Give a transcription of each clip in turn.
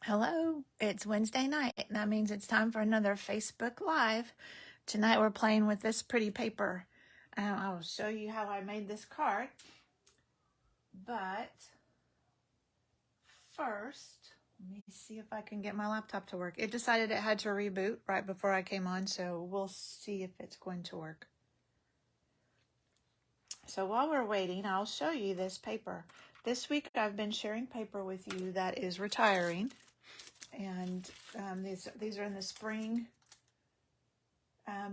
Hello, it's Wednesday night, and that means it's time for another Facebook Live. Tonight we're playing with this pretty paper. I will show you how I made this card. But first, let me see if I can get my laptop to work. It decided it had to reboot right before I came on, so we'll see if it's going to work. So while we're waiting, I'll show you this paper. This week I've been sharing paper with you that is retiring. And these are in the spring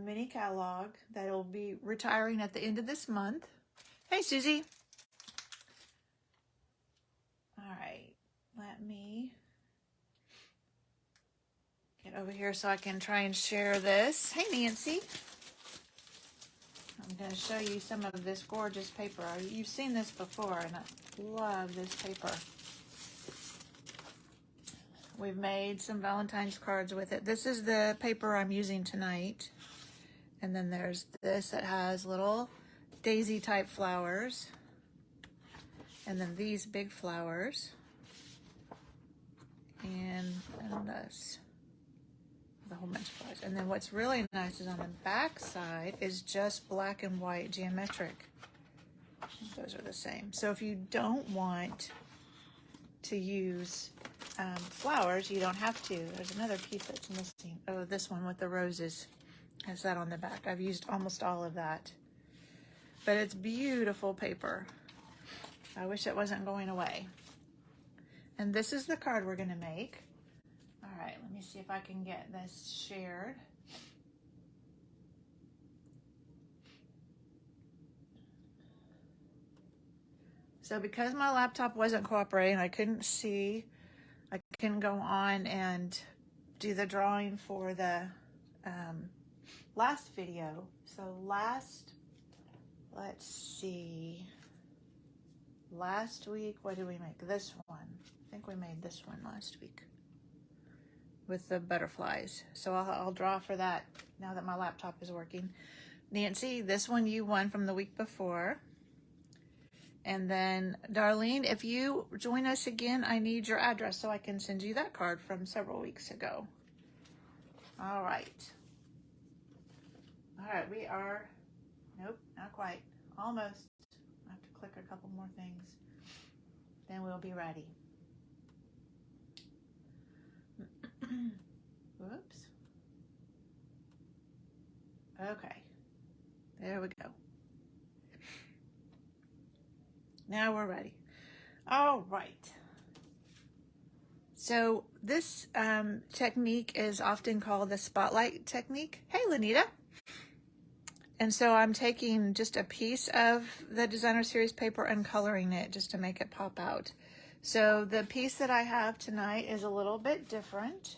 mini catalog that will be retiring at the end of this month. Hey, Susie. All right, let me get over here so I can try and share this. Hey, Nancy. I'm going to show you some of this gorgeous paper. You've seen this before, and I love this paper. We've made some Valentine's cards with it. This is the paper I'm using tonight. And then there's this that has little daisy type flowers. And then these big flowers. And this. With a whole bunch of flowers. And then what's really nice is on the back side is just black and white geometric. Those are the same. So if you don't want to use flowers, you don't have to. There's another piece that's missing. Oh, this one with the roses has that on the back. I've used almost all of that. But it's beautiful paper. I wish it wasn't going away. And this is the card we're going to make. All right, let me see if I can get this shared. So because my laptop wasn't cooperating, I couldn't go on and do the drawing for the last video. So let's see, last week, what did we make? This one. I think we made this one last week with the butterflies. So I'll draw for that now that my laptop is working. Nancy, this one you won from the week before. And then, Darlene, if you join us again, I need your address so I can send you that card from several weeks ago. All right. All right, we are, nope, not quite, almost. I have to click a couple more things. Then we'll be ready. Whoops. Okay, there we go. Now we're ready. All right. So this technique is often called the spotlight technique. Hey, Lanita. And so I'm taking just a piece of the designer series paper and coloring it just to make it pop out. So the piece that I have tonight is a little bit different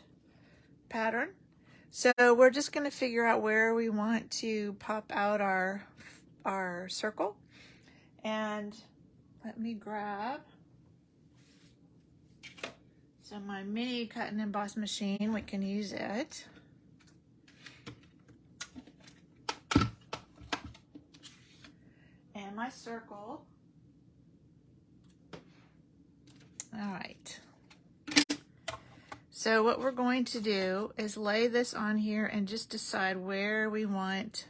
pattern. So we're just going to figure out where we want to pop out our circle. And let me grab my mini cut and emboss machine. We can use it. And my circle. All right. So what we're going to do is lay this on here and just decide where we want.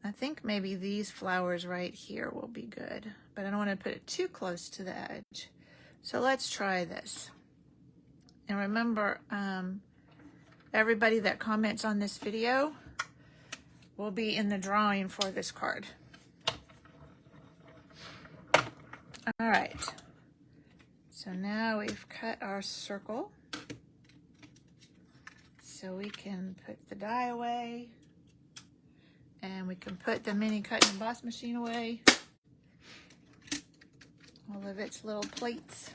I think maybe these flowers right here will be good, but I don't want to put it too close to the edge. So let's try this. And remember, everybody that comments on this video will be in the drawing for this card. All right. So now we've cut our circle. So we can put the die away. And we can put the mini cut and emboss machine away. All of its little plates.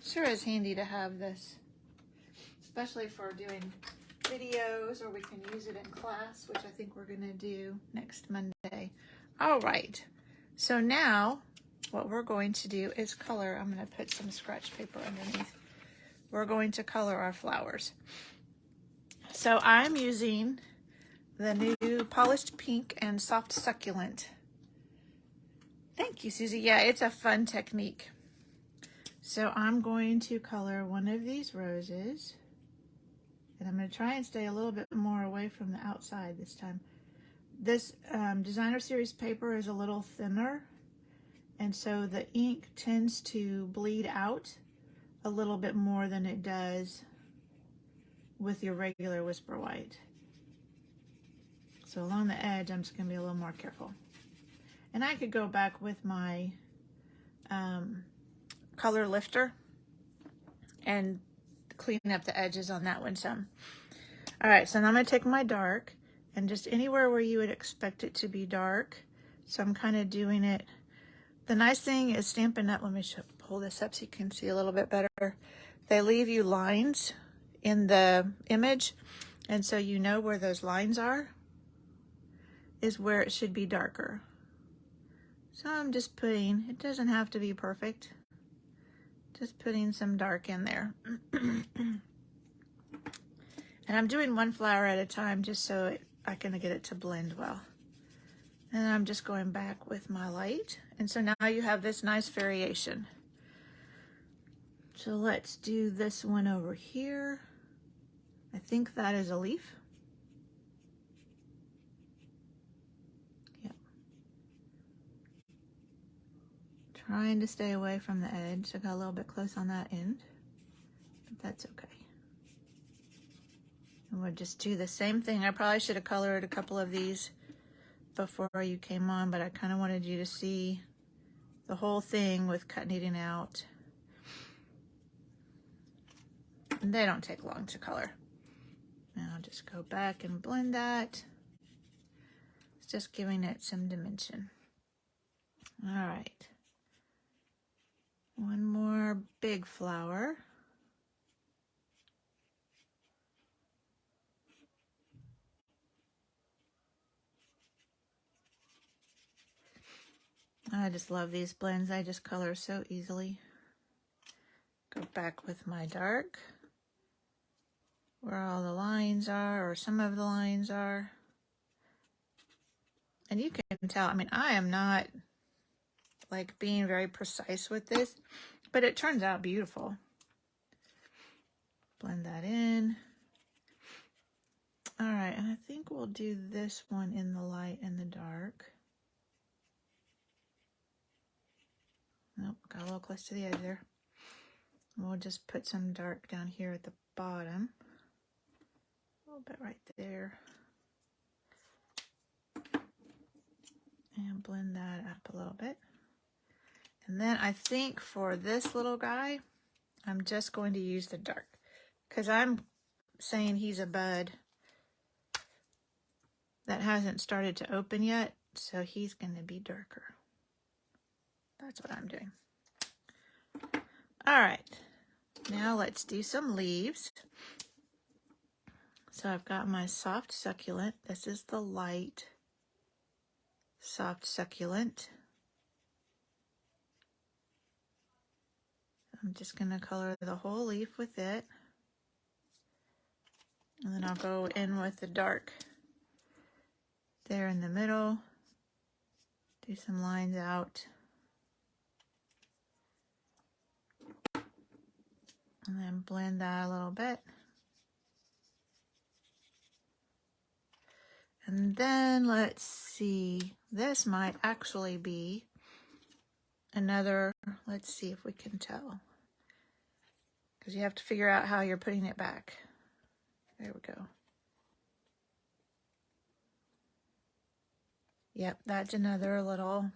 Sure is handy to have this, especially for doing videos, or we can use it in class, which I think we're gonna do next Monday. All right, so now what we're going to do is color. I'm gonna put some scratch paper underneath. We're going to color our flowers. So I'm using the new Polished Pink and Soft Succulent. Thank you, Susie. Yeah, it's a fun technique. So I'm going to color one of these roses, and I'm going to try and stay a little bit more away from the outside this time. This Designer Series paper is a little thinner, and so the ink tends to bleed out a little bit more than it does with your regular Whisper White. So along the edge, I'm just going to be a little more careful. And I could go back with my color lifter and clean up the edges on that one some. All right, so now I'm going to take my dark and just anywhere where you would expect it to be dark. So I'm kind of doing it. The nice thing is Stampin' Up, let me pull this up so you can see a little bit better. They leave you lines in the image, and so you know where those lines are is where it should be darker. So I'm just putting, it doesn't have to be perfect, just putting some dark in there. And I'm doing one flower at a time just so I can get it to blend well. And I'm just going back with my light. And so now you have this nice variation. So let's do this one over here. I think that is a leaf. Yep. Trying to stay away from the edge. I got a little bit close on that end, but that's okay. And we'll just do the same thing. I probably should have colored a couple of these before you came on, but I kind of wanted you to see the whole thing with cut kneading out. And they don't take long to color. Now I'll just go back and blend that. It's just giving it some dimension. All right. One more big flower. I just love these blends. I just color so easily. Go back with my dark, where all the lines are, or some of the lines are. And you can tell, I mean, I am not like being very precise with this, but it turns out beautiful. Blend that in. All right, and I think we'll do this one in the light and the dark. Nope, got a little close to the edge there. We'll just put some dark down here at the bottom. A little bit right there. And blend that up a little bit. And then I think for this little guy, I'm just going to use the dark, because I'm saying he's a bud that hasn't started to open yet, so he's going to be darker. That's what I'm doing. All right, now let's do some leaves. So I've got my soft succulent. This is the light soft succulent. I'm just going to color the whole leaf with it. And then I'll go in with the dark there in the middle. Do some lines out. And then blend that a little bit. And then let's see, this might actually be another, let's see if we can tell. Because you have to figure out how you're putting it back. There we go. Yep, that's another little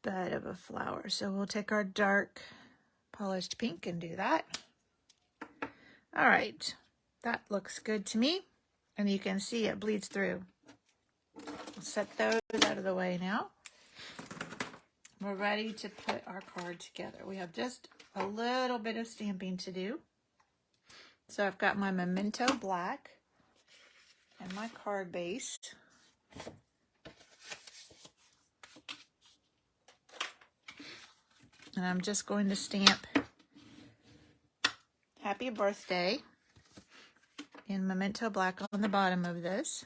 bud of a flower. So we'll take our dark polished pink and do that. All right, that looks good to me. And you can see it bleeds through. We'll set those out of the way now. We're ready to put our card together. We have just a little bit of stamping to do. So I've got my Memento Black and my card base. And I'm just going to stamp Happy Birthday in Memento Black on the bottom of this.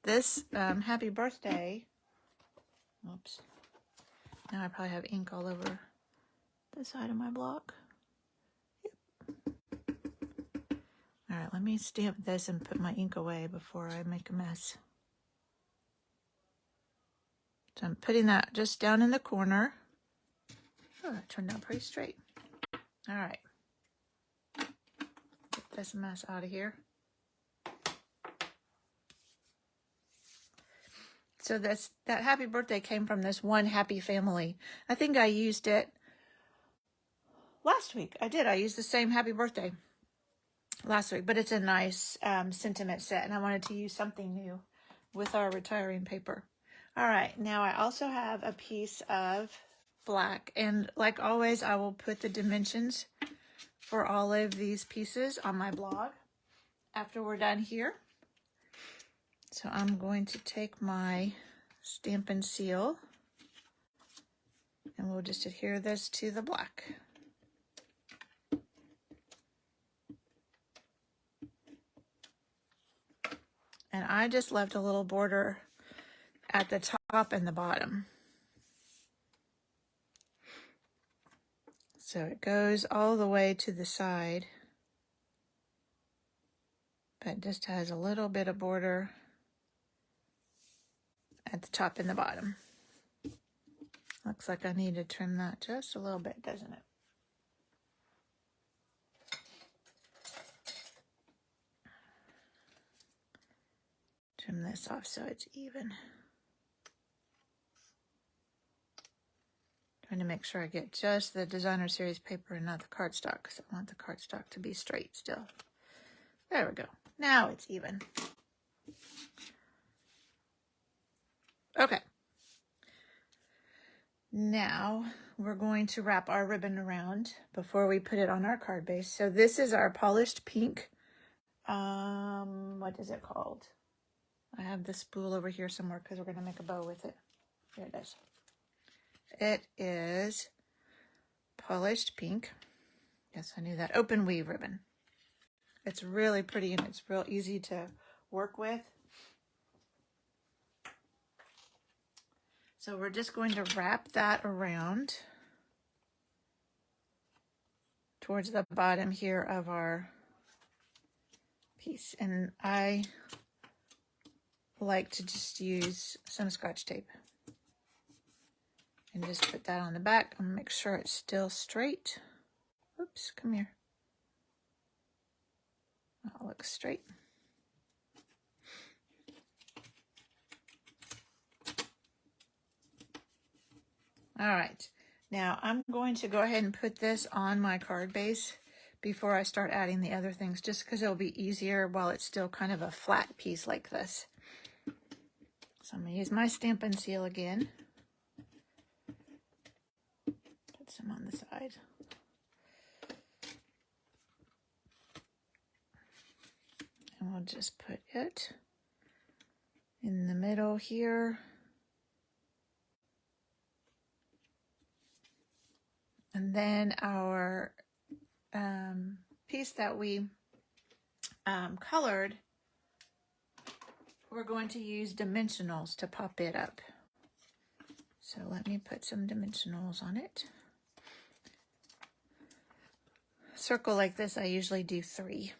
This Happy Birthday, oops, Now I probably have ink all over the side of my block. Yep. All right, let me stamp this and put my ink away before I make a mess. So I'm putting that just down in the corner. Oh, that turned out pretty straight. All right. Get this mess out of here. So that happy birthday came from this one happy family. I think I used it last week. I used the same happy birthday last week, but it's a nice sentiment set, and I wanted to use something new with our retiring paper. All right, now I also have a piece of black, and like always, I will put the dimensions for all of these pieces on my blog after we're done here. So I'm going to take my Stampin' Seal and we'll just adhere this to the black. And I just left a little border at the top and the bottom. So it goes all the way to the side, but just has a little bit of border at the top and the bottom. Looks like I need to trim that just a little bit, doesn't it? Trim this off so it's even. Trying to make sure I get just the designer series paper and not the cardstock, because I want the cardstock to be straight still. There we go. Now it's even. Okay. Now we're going to wrap our ribbon around before we put it on our card base. So this is our polished pink. What is it called? I have the spool over here somewhere because we're going to make a bow with it. Here it is. It is polished pink. Yes, I knew that. Open weave ribbon. It's really pretty and it's real easy to work with. So we're just going to wrap that around towards the bottom here of our piece. And I like to just use some Scotch tape and just put that on the back and make sure it's still straight. Oops, come here. That looks straight. All right, now I'm going to go ahead and put this on my card base before I start adding the other things, just because it'll be easier while it's still kind of a flat piece like this. So I'm going to use my Stampin' Seal again. Put some on the side. And we'll just put it in the middle here. And then our piece that we colored, we're going to use dimensionals to pop it up. So let me put some dimensionals on it. Circle like this, I usually do 3.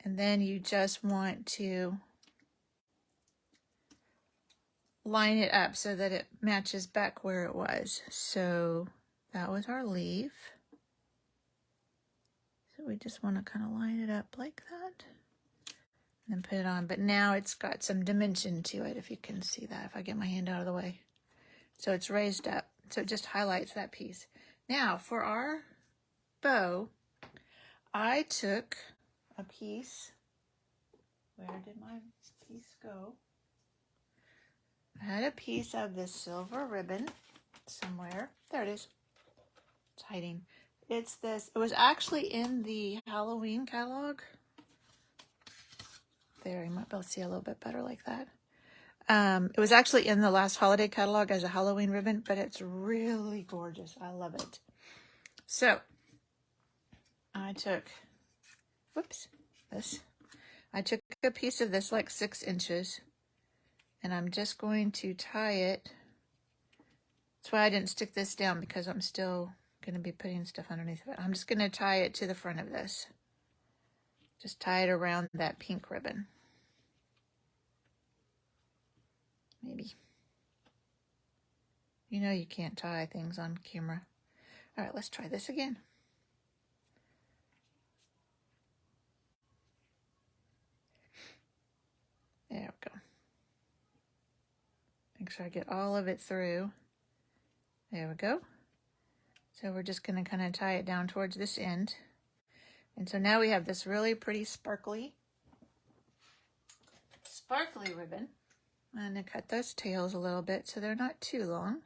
And then you just want to line it up so that it matches back where it was. So that was our leaf. So we just want to kind of line it up like that and then put it on. But now it's got some dimension to it, if you can see that, if I get my hand out of the way. So it's raised up, so it just highlights that piece. Now for our bow, I took a piece. Where did my piece go? I had a piece of this silver ribbon somewhere. There it is. It's hiding. It's this. It was actually in the Halloween catalog. There, you might be able to see a little bit better like that. It was actually in the last holiday catalog as a Halloween ribbon, but it's really gorgeous. I love it. So I took, whoops, this. I took a piece of this like 6 inches. And I'm just going to tie it That's why I didn't stick this down, because I'm still going to be putting stuff underneath of it. I'm just going to tie it to the front of this. Just tie it around that pink ribbon. Maybe. You know you can't tie things on camera. All right, let's try this again. There we go. Make sure I get all of it through. There we go. So we're just going to kind of tie it down towards this end. And so now we have this really pretty sparkly ribbon. I'm going to cut those tails a little bit so they're not too long.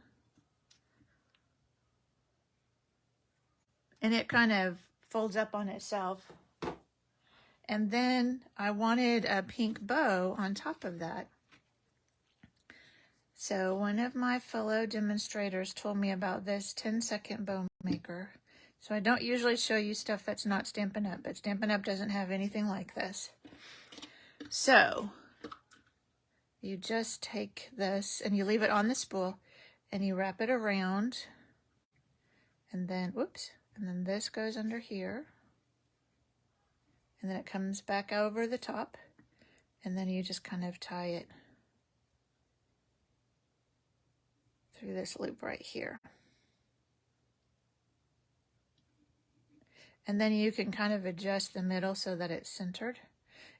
And it kind of folds up on itself. And then I wanted a pink bow on top of that. So one of my fellow demonstrators told me about this 10-second bow maker. So I don't usually show you stuff that's not Stampin' Up, but Stampin' Up doesn't have anything like this. So you just take this and you leave it on the spool and you wrap it around, and then, whoops, and then this goes under here, and then it comes back over the top, and then you just kind of tie it through this loop right here. And then you can kind of adjust the middle so that it's centered.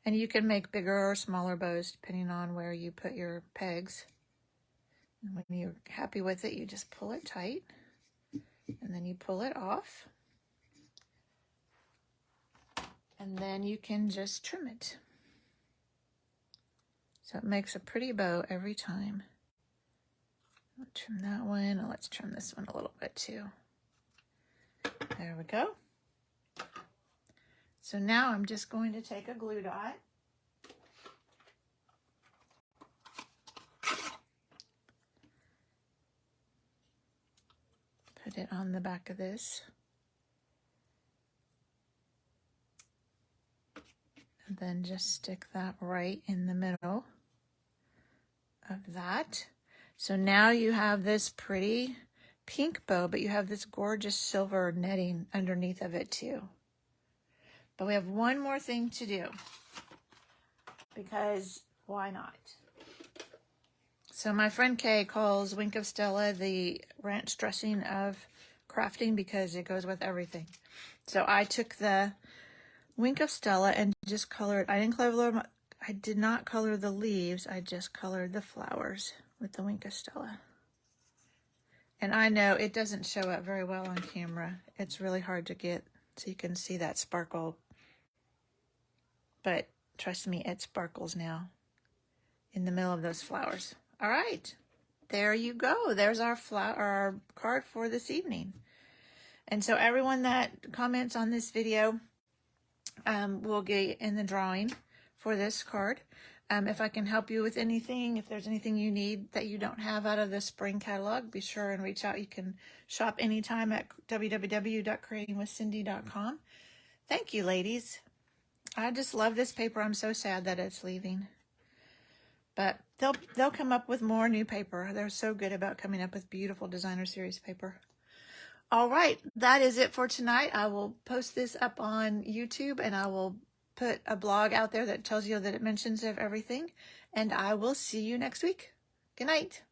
And you can make bigger or smaller bows depending on where you put your pegs. And when you're happy with it, you just pull it tight. And then you pull it off. And then you can just trim it. So it makes a pretty bow every time. I'll trim that one, and let's trim this one a little bit too. There we go. So now I'm just going to take a glue dot. Put it on the back of this. And then just stick that right in the middle of that. So now you have this pretty pink bow, but you have this gorgeous silver netting underneath of it too. But we have one more thing to do, because why not? So my friend Kay calls Wink of Stella the ranch dressing of crafting because it goes with everything. So I took the Wink of Stella and just colored, I did not color the leaves, I just colored the flowers with the Wink of Stella. And I know it doesn't show up very well on camera. It's really hard to get so you can see that sparkle. But trust me, it sparkles now in the middle of those flowers. All right, there you go. There's our our card for this evening. And so everyone that comments on this video will get in the drawing for this card. If I can help you with anything, if there's anything you need that you don't have out of the spring catalog, be sure and reach out. You can shop anytime at www.creatingwithcindy.com. Thank you, ladies. I just love this paper. I'm so sad that it's leaving. But they'll come up with more new paper. They're so good about coming up with beautiful designer series paper. All right, that is it for tonight. I will post this up on YouTube, and I will put a blog out there that tells you that it mentions of everything. And I will see you next week. Good night.